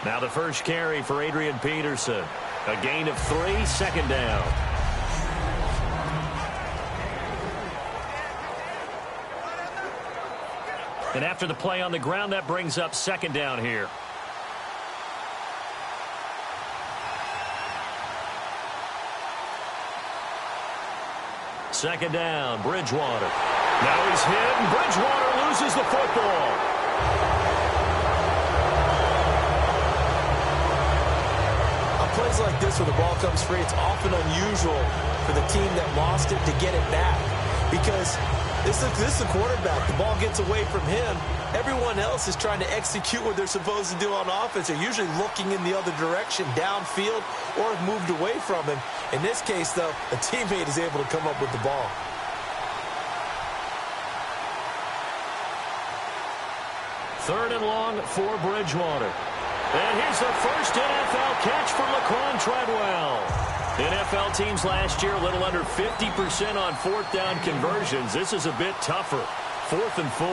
Now the first carry for Adrian Peterson. A gain of 3, second down. And after the play on the ground, that brings up second down here. Second down, Bridgewater. Now he's hit, and Bridgewater loses the football. Plays like this where the ball comes free, it's often unusual for the team that lost it to get it back, because this is the quarterback. The ball gets away from him. Everyone else is trying to execute what they're supposed to do on offense. They're usually looking in the other direction, downfield, or have moved away from him. In this case, though, a teammate is able to come up with the ball. Third and long for Bridgewater. And here's the first NFL catch for Laquan Treadwell. NFL teams last year a little under 50% on fourth down conversions. This is a bit tougher. 4th and 4.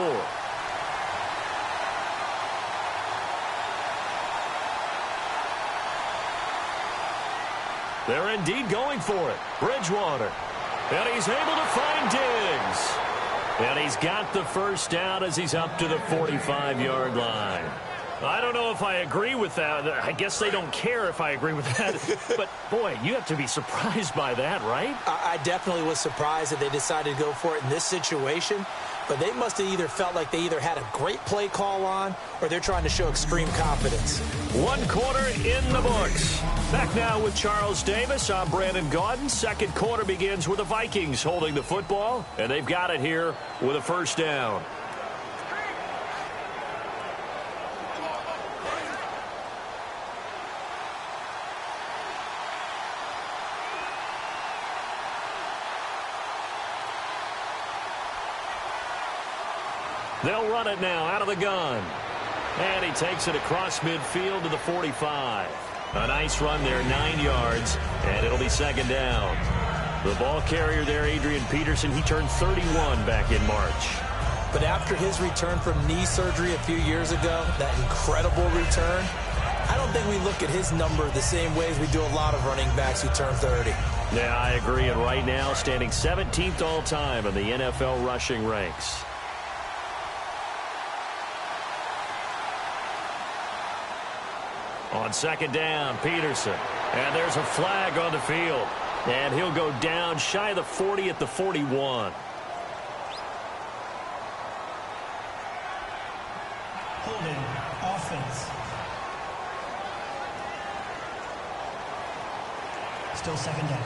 They're indeed going for it. Bridgewater. And he's able to find Diggs. And he's got the first down as he's up to the 45-yard line. I don't know if I agree with that. I guess they don't care if I agree with that. But, boy, you have to be surprised by that, right? I definitely was surprised that they decided to go for it in this situation. But they must have either felt like they either had a great play call on or they're trying to show extreme confidence. 1 quarter in the books. Back now with Charles Davis. I'm Brandon Gaudin. Second quarter begins with the Vikings holding the football. And they've got it here with a first down. They'll run it now out of the gun. And he takes it across midfield to the 45. A nice run there, 9 yards, and it'll be second down. The ball carrier there, Adrian Peterson, he turned 31 back in March. But after his return from knee surgery a few years ago, that incredible return, I don't think we look at his number the same way as we do a lot of running backs who turn 30. Yeah, I agree, and right now standing 17th all-time in the NFL rushing ranks. On second down, Peterson. And there's a flag on the field. And he'll go down shy of the 40 at the 41. Holding offense. Still second down.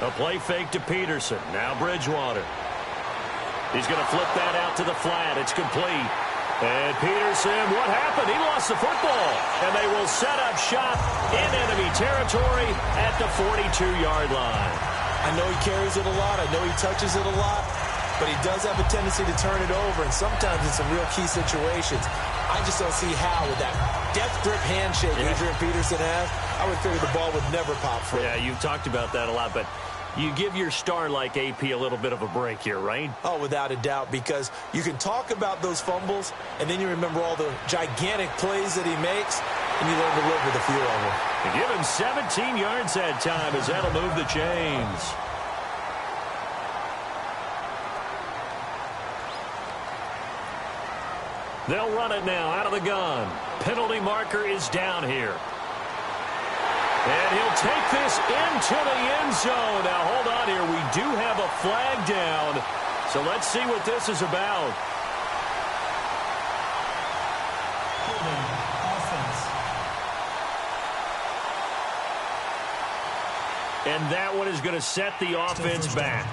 A play fake to Peterson. Now Bridgewater. He's going to flip that out to the flat. It's complete. And Peterson, what happened? He lost the football. And they will set up shop in enemy territory at the 42-yard line. I know he carries it a lot. I know he touches it a lot. But he does have a tendency to turn it over, and sometimes in some real key situations. I just don't see how, with that death grip handshake Adrian Peterson has, I would figure the ball would never pop for him. Yeah, you've talked about that a lot, but you give your star like AP a little bit of a break here, right? Oh, without a doubt, because you can talk about those fumbles, and then you remember all the gigantic plays that he makes, and you learn to live with a few of them. And give him 17 yards that time as that'll move the chains. They'll run it now out of the gun. Penalty marker is down here. And he'll take this into the end zone. Now, hold on here. We do have a flag down. So let's see what this is about. Holding offense. And that one is going to set the offense back.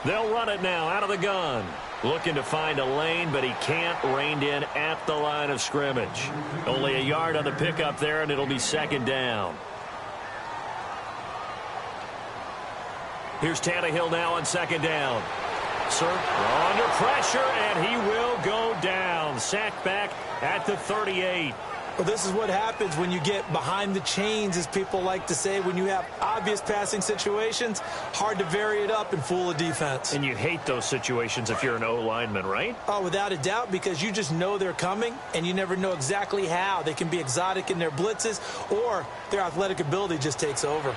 They'll run it now out of the gun. Looking to find a lane, but he can't. Reined in at the line of scrimmage. Only a yard on the pickup there, and it'll be second down. Here's Tannehill now on second down. Under pressure, and he will go down. Sacked back at the 38. Well, this is what happens when you get behind the chains, as people like to say. When you have obvious passing situations, hard to vary it up and fool a defense. And you hate those situations if you're an O-lineman, right? Oh, without a doubt, because you just know they're coming, and you never know exactly how. They can be exotic in their blitzes, or their athletic ability just takes over.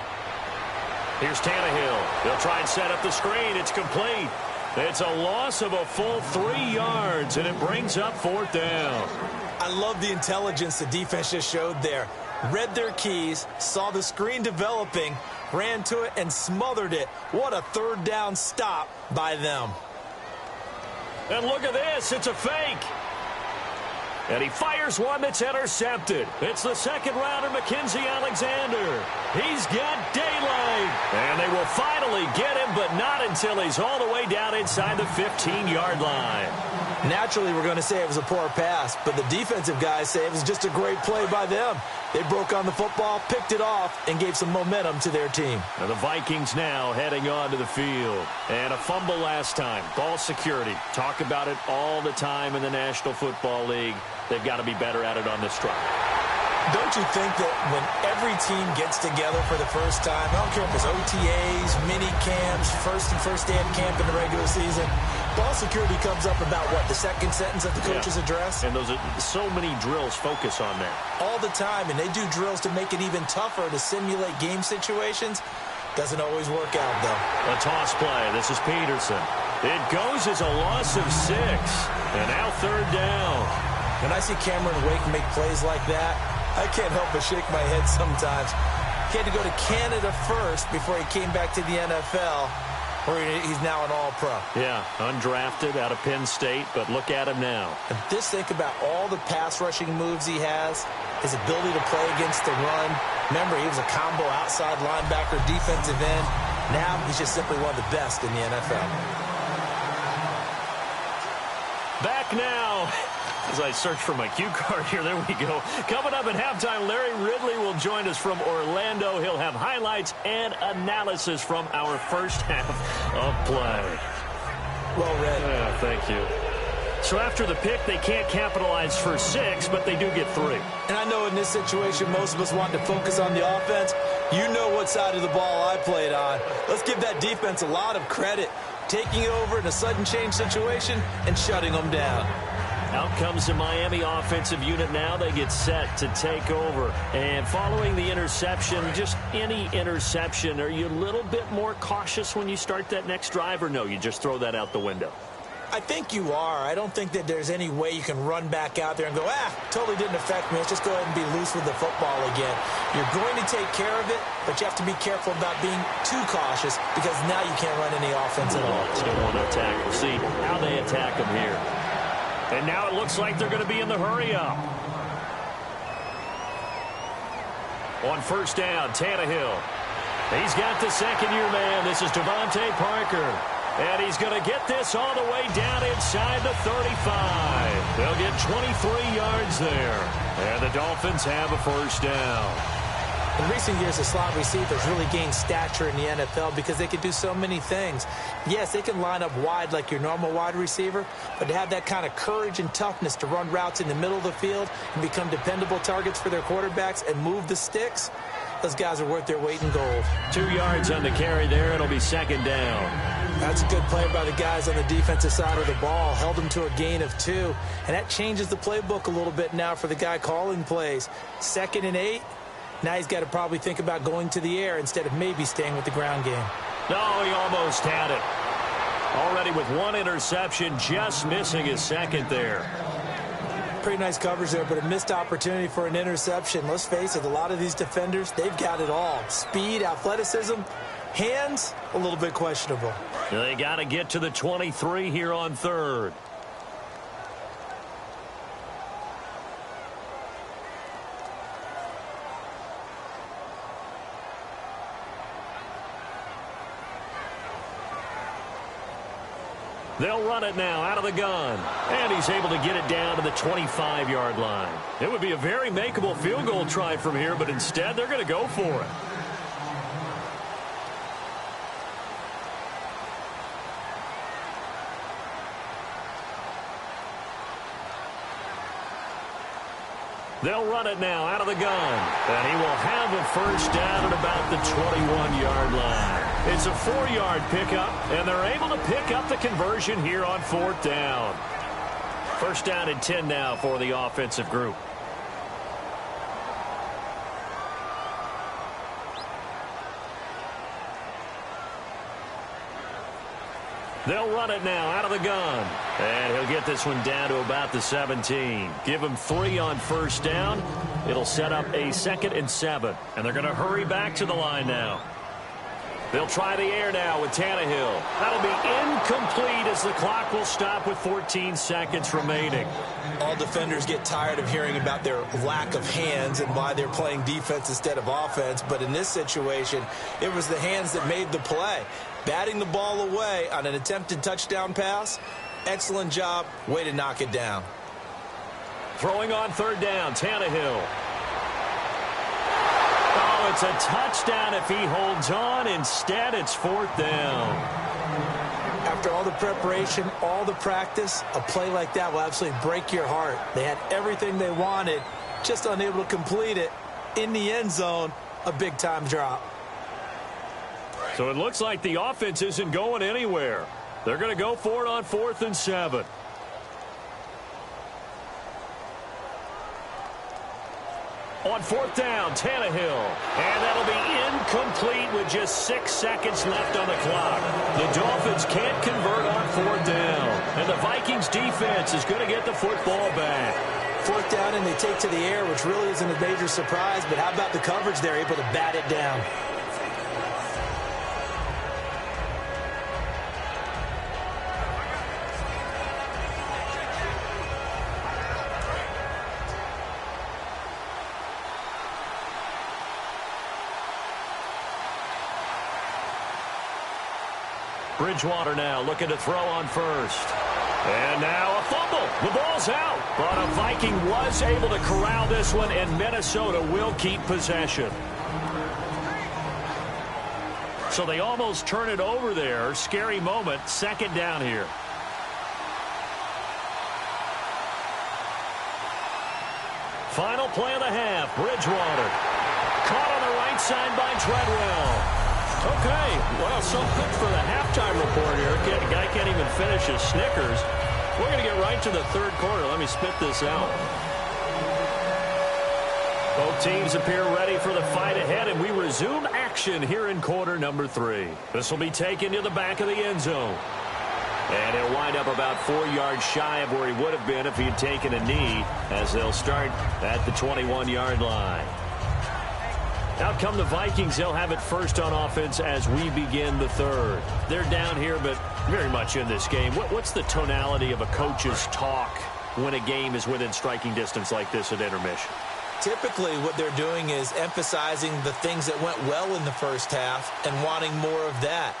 Here's Tannehill. They'll try and set up the screen. It's complete. It's a loss of a full 3 yards, and it brings up fourth down. I love the intelligence the defense just showed there. Read their keys, saw the screen developing, ran to it, and smothered it. What a third down stop by them. And look at this. It's a fake. And he fires one that's intercepted. It's the second-rounder, Mackenzie Alexander. He's got daylight. And they will finally get him, but not until he's all the way down inside the 15-yard line. Naturally, we're going to say it was a poor pass, but the defensive guys say it was just a great play by them. They broke on the football, picked it off, and gave some momentum to their team. And the Vikings now heading onto the field. And a fumble last time. Ball security. Talk about it all the time in the National Football League. They've got to be better at it on this drive. Don't you think that when every team gets together for the first time, I don't care if it's OTAs, mini camps, first day of camp in the regular season, ball security comes up about, what, the second sentence of the coach's address? And those are so many drills focus on that. All the time, and they do drills to make it even tougher to simulate game situations. Doesn't always work out, though. A toss play. This is Peterson. It goes as a loss of 6. And now third down. When I see Cameron Wake make plays like that, I can't help but shake my head sometimes. He had to go to Canada first before he came back to the NFL, where he's now an All-Pro. Yeah, undrafted out of Penn State, but look at him now. And just think about all the pass-rushing moves he has, his ability to play against the run. Remember, he was a combo outside linebacker, defensive end. Now he's just simply one of the best in the NFL. Back now. As I search for my cue card here, there we go. Coming up at halftime, Larry Ridley will join us from Orlando. He'll have highlights and analysis from our first half of play. Well read. Yeah, thank you. So after the pick, they can't capitalize for 6, but they do get 3. And I know in this situation, most of us want to focus on the offense. You know what side of the ball I played on. Let's give that defense a lot of credit, taking it over in a sudden change situation and shutting them down. Out comes the Miami offensive unit now. They get set to take over. And following the interception, just any interception, are you a little bit more cautious when you start that next drive, or no, you just throw that out the window? I think you are. I don't think that there's any way you can run back out there and go, totally didn't affect me. Let's just go ahead and be loose with the football again. You're going to take care of it, but you have to be careful about being too cautious, because now you can't run any offense at all. Still want to attack. We'll see how they attack them here. And now it looks like they're going to be in the hurry-up. On first down, Tannehill. He's got the second-year man. This is Devontae Parker. And he's going to get this all the way down inside the 35. They'll get 23 yards there. And the Dolphins have a first down. In recent years, the slot receivers really gained stature in the NFL because they can do so many things. Yes, they can line up wide like your normal wide receiver, but to have that kind of courage and toughness to run routes in the middle of the field and become dependable targets for their quarterbacks and move the sticks, those guys are worth their weight in gold. 2 yards on the carry there. It'll be second down. That's a good play by the guys on the defensive side of the ball. Held them to a gain of 2. And that changes the playbook a little bit now for the guy calling plays. 2nd and 8. Now he's got to probably think about going to the air instead of maybe staying with the ground game. No, he almost had it. Already with 1 interception, just missing his second there. Pretty nice coverage there, but a missed opportunity for an interception. Let's face it, a lot of these defenders, they've got it all. Speed, athleticism, hands, a little bit questionable. They got to get to the 23 here on third. They'll run it now out of the gun. And he's able to get it down to the 25-yard line. It would be a very makeable field goal try from here, but instead they're going to go for it. They'll run it now out of the gun. And he will have a first down at about the 21-yard line. It's a 4-yard pickup, and they're able to pick up the conversion here on 4th down. First down and 10 now for the offensive group. They'll run it now out of the gun. And he'll get this one down to about the 17. Give him 3 on first down. It'll set up a 2nd and 7. And they're going to hurry back to the line now. They'll try the air now with Tannehill. That'll be incomplete as the clock will stop with 14 seconds remaining. All defenders get tired of hearing about their lack of hands and why they're playing defense instead of offense. But in this situation, it was the hands that made the play. Batting the ball away on an attempted touchdown pass. Excellent job. Way to knock it down. Throwing on 3rd down, Tannehill. Oh, it's a touchdown if he holds on. Instead, it's 4th down. After all the preparation, all the practice, a play like that will absolutely break your heart. They had everything they wanted, just unable to complete it. In the end zone, a big-time drop. So it looks like the offense isn't going anywhere. They're going to go for it on 4th and 7. On 4th down, Tannehill. And that'll be incomplete with just 6 seconds left on the clock. The Dolphins can't convert on 4th down. And the Vikings defense is going to get the football back. 4th down and they take to the air, which really isn't a major surprise. But how about the coverage there, able to bat it down? Bridgewater now looking to throw on first. And now a fumble. The ball's out. But a Viking was able to corral this one, and Minnesota will keep possession. So they almost turn it over there. Scary moment. 2nd down here. Final play of the half. Bridgewater. Caught on the right side by Treadwell. Okay, well, so good for the halftime report here. The guy can't even finish his Snickers. We're going to get right to the 3rd quarter. Let me spit this out. Both teams appear ready for the fight ahead, and we resume action here in quarter number 3. This will be taken to the back of the end zone. And he'll wind up about 4 yards shy of where he would have been if he had taken a knee, as they'll start at the 21-yard line. Out come the Vikings. They'll have it first on offense as we begin the 3rd. They're down here, but very much in this game. What's the tonality of a coach's talk when a game is within striking distance like this at intermission? Typically, what they're doing is emphasizing the things that went well in the first half and wanting more of that.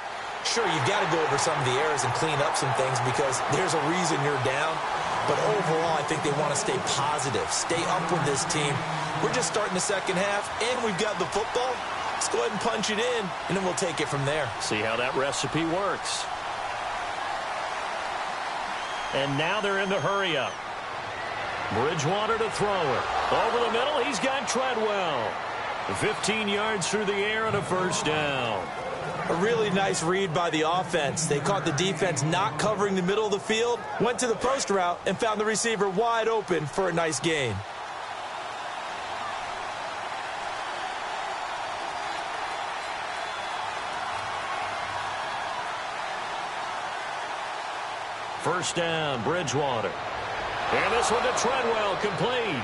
Sure, you've got to go over some of the errors and clean up some things because there's a reason you're down. But overall, I think they want to stay positive, stay up with this team. We're just starting the 2nd half, and we've got the football. Let's go ahead and punch it in, and then we'll take it from there. See how that recipe works. And now they're in the hurry-up. Bridgewater to throw it. Over the middle, he's got Treadwell. 15 yards through the air and a first down. A really nice read by the offense. They caught the defense not covering the middle of the field, went to the post route, and found the receiver wide open for a nice gain. First down, Bridgewater. And this one to Treadwell, complete.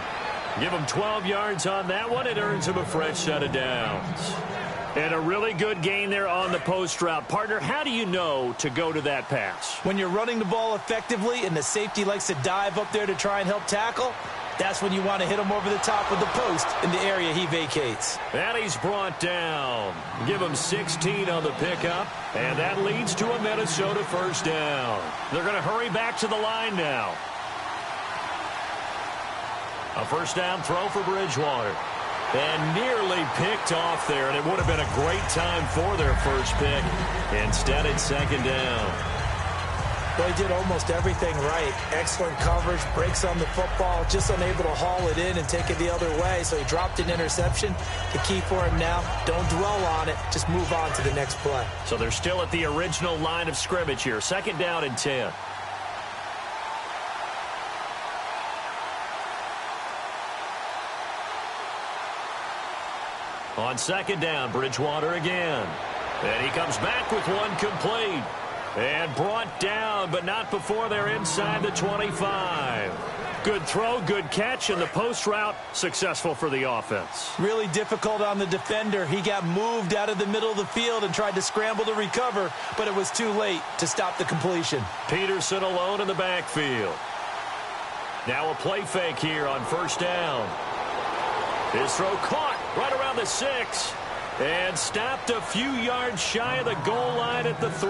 Give him 12 yards on that one. It earns him a fresh set of downs. And a really good gain there on the post route. Partner, how do you know to go to that pass? When you're running the ball effectively and the safety likes to dive up there to try and help tackle, That's when you want to hit him over the top with the post in the area he vacates. And he's brought down. Give him 16 on the pickup, and that leads to a Minnesota first down. They're going to hurry back to the line now. A first down throw for Bridgewater. And nearly picked off there, and it would have been a great time for their first pick. Instead, it's second down. Well, he did almost everything right. Excellent coverage, breaks on the football, just unable to haul it in and take it the other way. So he dropped an interception. The key for him now, don't dwell on it. Just move on to the next play. So they're still at the original line of scrimmage here. Second down and 10. On second down, Bridgewater again. And he comes back with one complete. And brought down, but not before they're inside the 25. Good throw, good catch, and the post route successful for the offense. Really difficult on the defender. He got moved out of the middle of the field and tried to scramble to recover, but it was too late to stop the completion. Peterson alone in the backfield. Now a play fake here on first down. His throw caught right around the 6. And stopped a few yards shy of the goal line at the 3.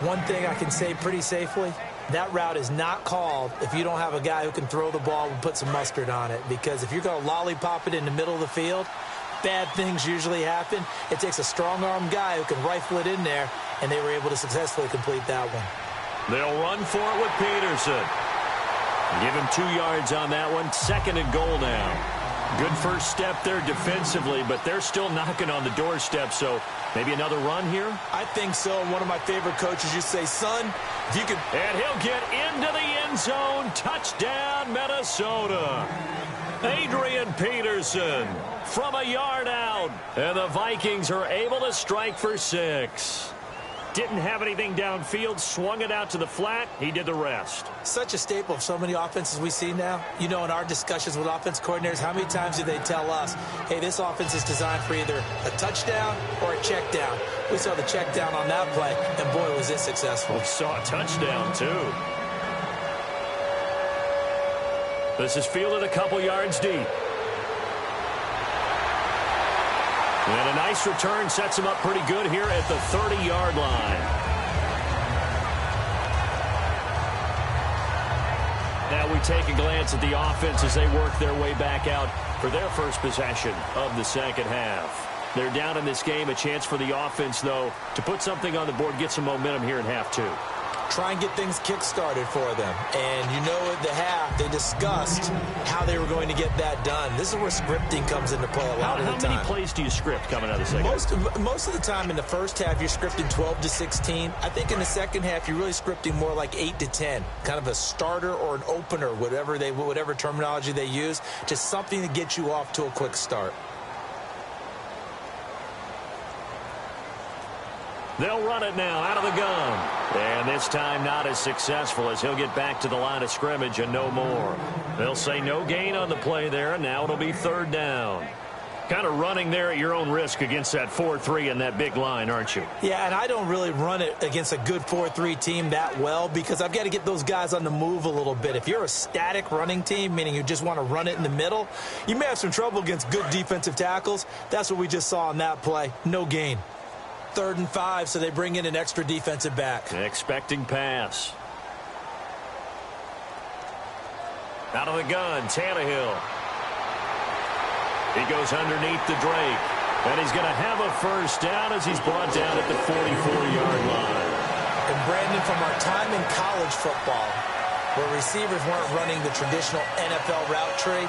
One thing I can say pretty safely, that route is not called if you don't have a guy who can throw the ball and put some mustard on it. Because if you're going to lollipop it in the middle of the field, bad things usually happen. It takes a strong-arm guy who can rifle it in there, and they were able to successfully complete that one. They'll run for it with Peterson. Give him 2 yards on that one. Second and goal now. Good first step there defensively, but they're still knocking on the doorstep, so maybe another run here? I think so. One of my favorite coaches used to say, son, if you could... And he'll get into the end zone. Touchdown, Minnesota. Adrian Peterson from a yard out. And the Vikings are able to strike for 6. Didn't have anything downfield, swung it out to the flat. He did the rest. Such a staple of so many offenses we see now. You know, in our discussions with offense coordinators, how many times do they tell us, hey, this offense is designed for either a touchdown or a check down. We saw the check down on that play, and boy, was it successful. We saw a touchdown, too. This is fielded a couple yards deep. And a nice return sets him up pretty good here at the 30-yard line. Now we take a glance at the offense as they work their way back out for their first possession of the second half. They're down in this game. A chance for the offense, though, to put something on the board, get some momentum here in half 2. Try and get things kick-started for them. And you know at the half, they discussed how they were going to get that done. This is where scripting comes into play a lot of the time. How many plays do you script coming out of the second half? Most of the time in the first half, you're scripting 12 to 16. I think in the second half, you're really scripting more like 8 to 10. Kind of a starter or an opener, whatever terminology they use. Just something to get you off to a quick start. They'll run it now out of the gun. And this time not as successful as he'll get back to the line of scrimmage and no more. They'll say no gain on the play there, and now it'll be third down. Kind of running there at your own risk against that 4-3 and that big line, aren't you? Yeah, and I don't really run it against a good 4-3 team that well because I've got to get those guys on the move a little bit. If you're a static running team, meaning you just want to run it in the middle, you may have some trouble against good defensive tackles. That's what we just saw on that play. No gain. 3rd and 5, so they bring in an extra defensive back. Expecting pass. Out of the gun, Tannehill. He goes underneath the Drake. And he's going to have a first down as he's brought down at the 44-yard line. And Brandon, from our time in college football, where receivers weren't running the traditional NFL route tree,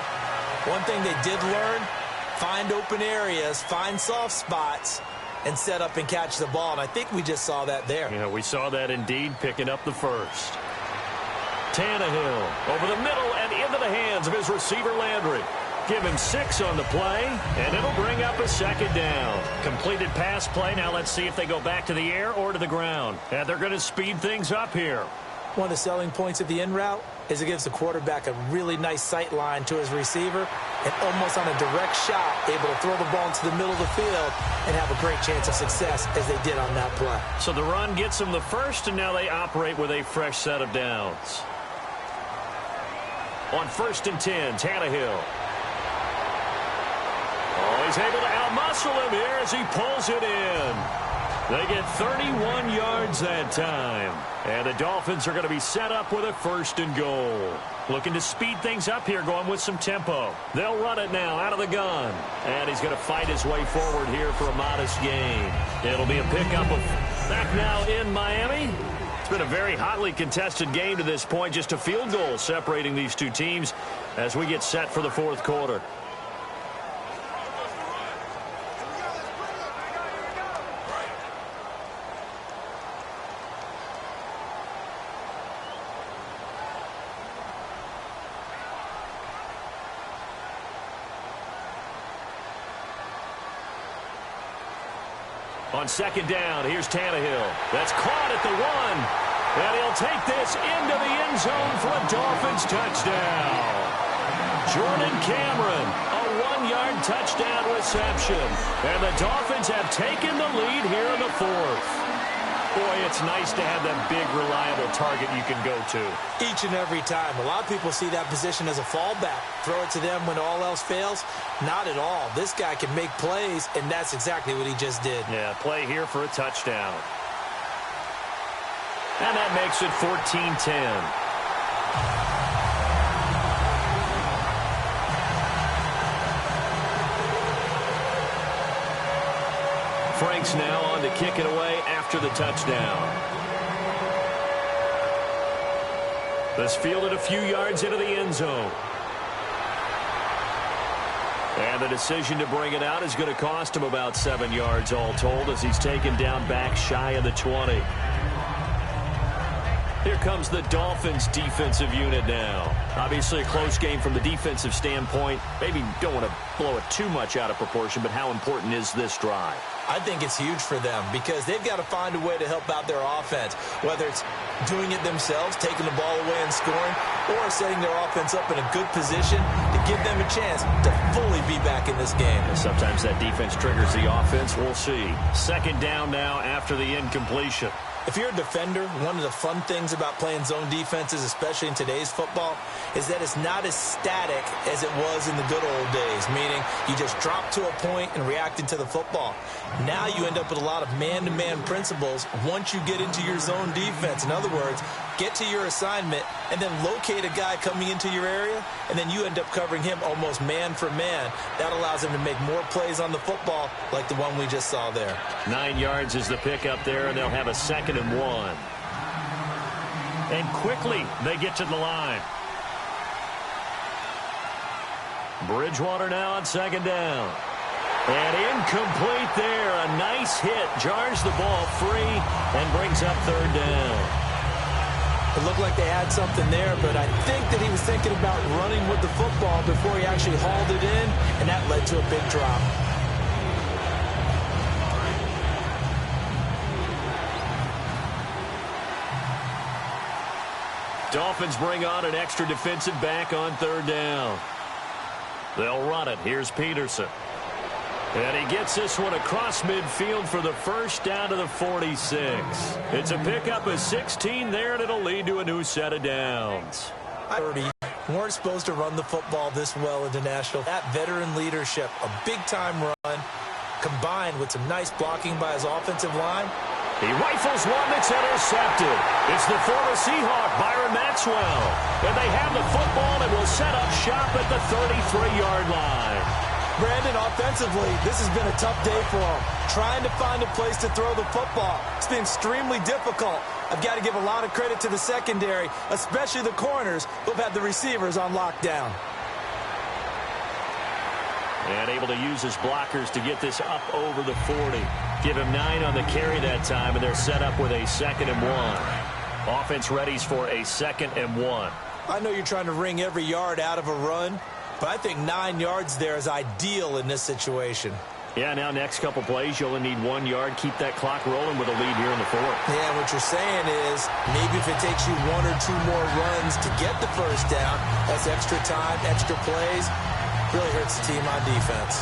one thing they did learn, find open areas, find soft spots, and set up and catch the ball. And I think we just saw that there. Yeah, we saw that indeed, picking up the first. Tannehill over the middle and into the hands of his receiver Landry. Give him 6 on the play, and it'll bring up a second down. Completed pass play. Now let's see if they go back to the air or to the ground. And they're going to speed things up here. One of the selling points of the in route is it gives the quarterback a really nice sight line to his receiver and almost on a direct shot able to throw the ball into the middle of the field and have a great chance of success as they did on that play. So the run gets them the first, and now they operate with a fresh set of downs. On 1st and 10, Tannehill. Oh, he's able to outmuscle him here as he pulls it in. They get 31 yards that time. And the Dolphins are going to be set up with a 1st and goal. Looking to speed things up here, going with some tempo. They'll run it now out of the gun. And he's going to fight his way forward here for a modest gain. It'll be a pickup of back now in Miami. It's been a very hotly contested game to this point. Just a field goal separating these two teams as we get set for the 4th quarter. On 2nd down, here's Tannehill. That's caught at the 1. And he'll take this into the end zone for a Dolphins touchdown. Jordan Cameron, a 1-yard touchdown reception. And the Dolphins have taken the lead here in the 4th. Boy, it's nice to have that big, reliable target you can go to. Each and every time. A lot of people see that position as a fallback. Throw it to them when all else fails. Not at all. This guy can make plays, and that's exactly what he just did. Yeah, play here for a touchdown. And that makes it 14-10. Franks now on to kick it away after the touchdown. This fielded a few yards into the end zone. And the decision to bring it out is going to cost him about 7 yards all told as he's taken down back shy of the 20. Here comes the Dolphins defensive unit now. Obviously a close game from the defensive standpoint. Maybe don't want to blow it too much out of proportion, but how important is this drive? I think it's huge for them because they've got to find a way to help out their offense, whether it's doing it themselves, taking the ball away and scoring, or setting their offense up in a good position to give them a chance to fully be back in this game. And sometimes that defense triggers the offense. We'll see. 2nd down now after the incompletion. If you're a defender, one of the fun things about playing zone defenses, especially in today's football, is that it's not as static as it was in the good old days, meaning you just drop to a point and react into the football. Now you end up with a lot of man-to-man principles once you get into your zone defense. In other words, get to your assignment and then locate a guy coming into your area, and then you end up covering him almost man for man. That allows him to make more plays on the football like the one we just saw there. 9 yards is the pickup there, and they'll have a 2nd and 1. And quickly they get to the line. Bridgewater now on 2nd down. And incomplete there. A nice hit. Jars the ball free and brings up 3rd down. It looked like they had something there, but I think that he was thinking about running with the football before he actually hauled it in, and that led to a big drop. Dolphins bring on an extra defensive back on 3rd down. They'll run it. Here's Peterson. And he gets this one across midfield for the 1st down to the 46. It's a pickup of 16 there, and it'll lead to a new set of downs. 30 weren't supposed to run the football this well into Nashville. That veteran leadership, a big-time run, combined with some nice blocking by his offensive line. He rifles one that's intercepted. It's the former Seahawk, Byron Maxwell. And they have the football and will set up shop at the 33-yard line. Brandon, offensively, this has been a tough day for him. Trying to find a place to throw the football. It's been extremely difficult. I've got to give a lot of credit to the secondary, especially the corners who've had the receivers on lockdown. And able to use his blockers to get this up over the 40. Give him 9 on the carry that time, and they're set up with a 2nd and 1. Offense readies for a 2nd and 1. I know you're trying to wring every yard out of a run, but I think 9 yards there is ideal in this situation. Yeah, now next couple plays, you only need 1 yard. Keep that clock rolling with a lead here in the 4th. Yeah, what you're saying is maybe if it takes you 1 or 2 more runs to get the 1st down, that's extra time, extra plays, really hurts the team on defense.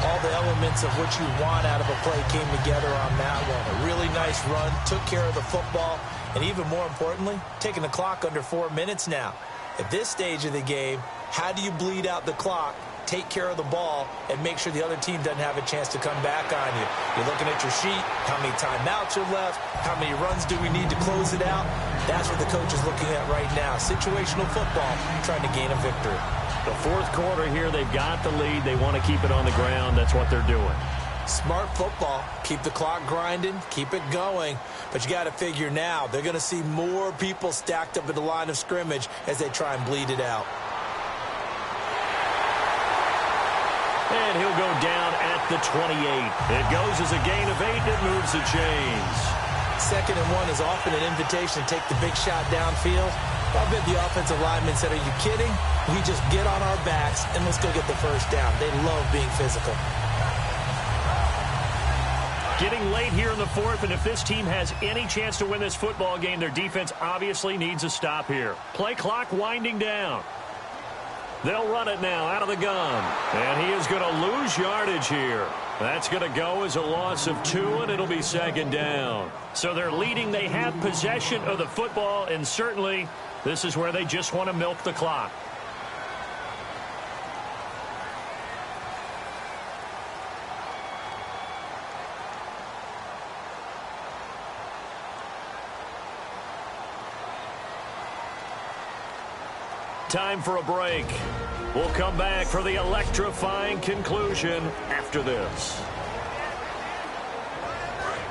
All the elements of what you want out of a play came together on that one. A really nice run, took care of the football, and even more importantly, taking the clock under 4 minutes now. At this stage of the game, how do you bleed out the clock, take care of the ball, and make sure the other team doesn't have a chance to come back on you? You're looking at your sheet, how many timeouts are left, how many runs do we need to close it out? That's what the coach is looking at right now. Situational football, trying to gain a victory. The fourth quarter here, they've got the lead. They want to keep it on the ground. That's what they're doing. Smart football. Keep the clock grinding. Keep it going. But you got to figure now, they're going to see more people stacked up at the line of scrimmage as they try and bleed it out. And he'll go down at the 28. It goes as a gain of 8. It moves the chains. 2nd and 1 is often an invitation to take the big shot downfield. I bet the offensive lineman said, are you kidding? We just get on our backs and let's go get the first down. They love being physical. Getting late here in the fourth, and if this team has any chance to win this football game, their defense obviously needs a stop here. Play clock winding down. They'll run it now out of the gun. And he is going to lose yardage here. That's going to go as a loss of 2, and it'll be 2nd down. So they're leading. They have possession of the football, and certainly this is where they just want to milk the clock. Time for a break. We'll come back for the electrifying conclusion after this.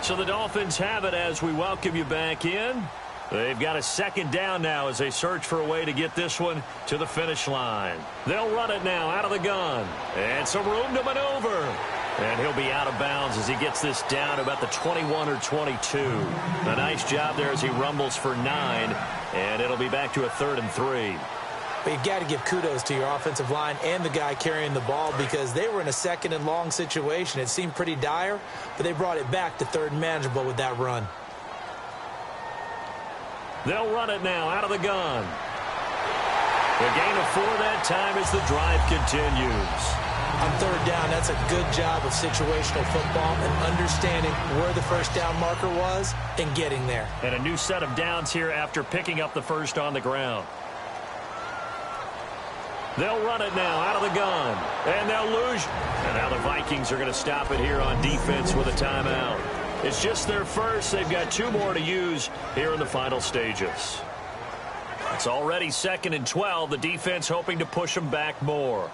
So the Dolphins have it as we welcome you back in. They've got a 2nd down now as they search for a way to get this one to the finish line. They'll run it now out of the gun. And some room to maneuver. And he'll be out of bounds as he gets this down to about the 21 or 22. A nice job there as he rumbles for 9. And it'll be back to a 3rd and 3. But you've got to give kudos to your offensive line and the guy carrying the ball because they were in a 2nd and long situation. It seemed pretty dire, but they brought it back to 3rd and manageable with that run. They'll run it now out of the gun. A gain of 4 that time as the drive continues. On 3rd down, that's a good job of situational football and understanding where the first down marker was and getting there. And a new set of downs here after picking up the first on the ground. They'll run it now out of the gun. And they'll lose. And now the Vikings are going to stop it here on defense with a timeout. It's just their first. They've got 2 more to use here in the final stages. It's already 2nd and 12. The defense hoping to push them back more.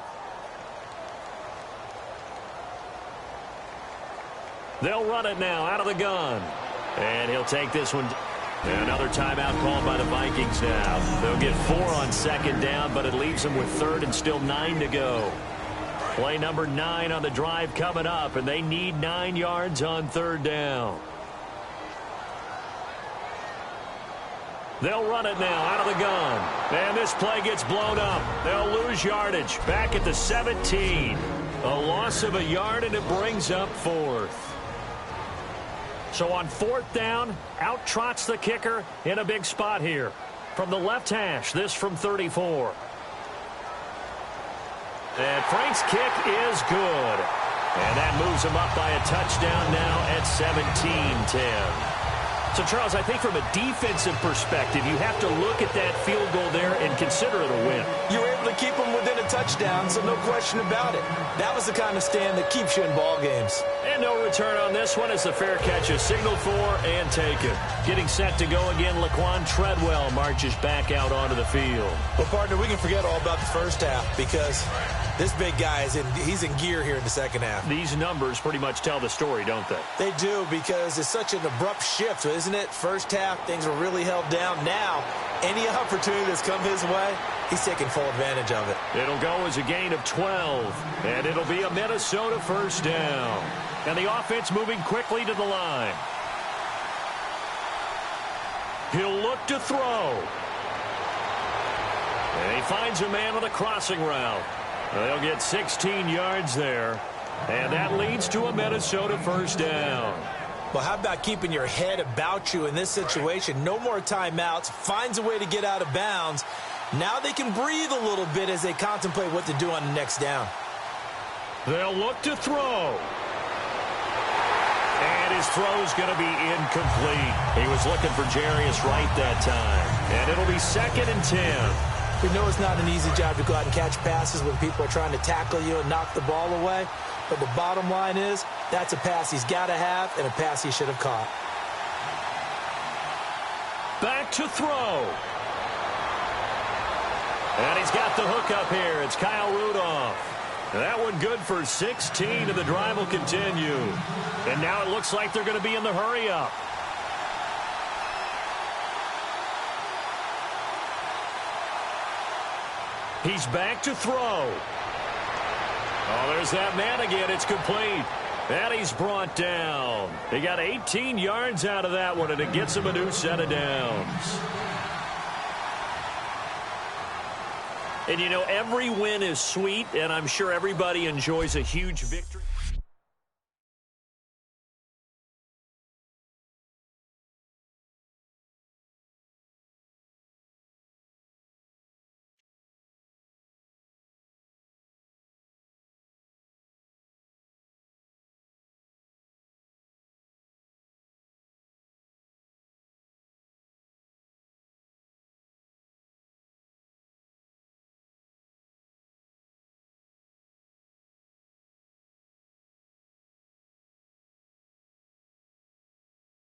They'll run it now out of the gun. And he'll take this one. Another timeout called by the Vikings now. They'll get 4 on 2nd down, but it leaves them with 3rd and still 9 to go. Play number 9 on the drive coming up, and they need 9 yards on 3rd down. They'll run it now out of the gun. And this play gets blown up. They'll lose yardage. Back at the 17. A loss of a yard, and it brings up 4th. So on 4th down, out trots the kicker in a big spot here. From the left hash, this from 34. And Frank's kick is good. And that moves him up by a touchdown now at 17-10. So, Charles, I think from a defensive perspective, you have to look at that field goal there and consider it a win. You were able to keep them within a touchdown, so no question about it. That was the kind of stand that keeps you in ball games. And no return on this one as the fair catch is signaled for and taken. Getting set to go again, Laquan Treadwell marches back out onto the field. Well, partner, we can forget all about the first half because this big guy he's in gear here in the second half. These numbers pretty much tell the story, don't they? They do, because it's such an abrupt shift, isn't it? First half, things were really held down. Now, any opportunity that's come his way, he's taking full advantage of it. It'll go as a gain of 12, and it'll be a Minnesota first down. And the offense moving quickly to the line. He'll look to throw. And he finds a man on the crossing route. They'll get 16 yards there. And that leads to a Minnesota first down. Well, how about keeping your head about you in this situation? No more timeouts. Finds a way to get out of bounds. Now they can breathe a little bit as they contemplate what to do on the next down. They'll look to throw. And his throw's going to be incomplete. He was looking for Jarius Wright that time. And it'll be 2nd and 10. We know it's not an easy job to go out and catch passes when people are trying to tackle you and knock the ball away. But the bottom line is, that's a pass he's got to have and a pass he should have caught. Back to throw. And he's got the hook up here. It's Kyle Rudolph. That one good for 16, and the drive will continue. And now it looks like they're going to be in the hurry-up. He's back to throw. Oh, there's that man again. It's complete. And he's brought down. He got 18 yards out of that one, and it gets him a new set of downs. And, you know, every win is sweet, and I'm sure everybody enjoys a huge victory.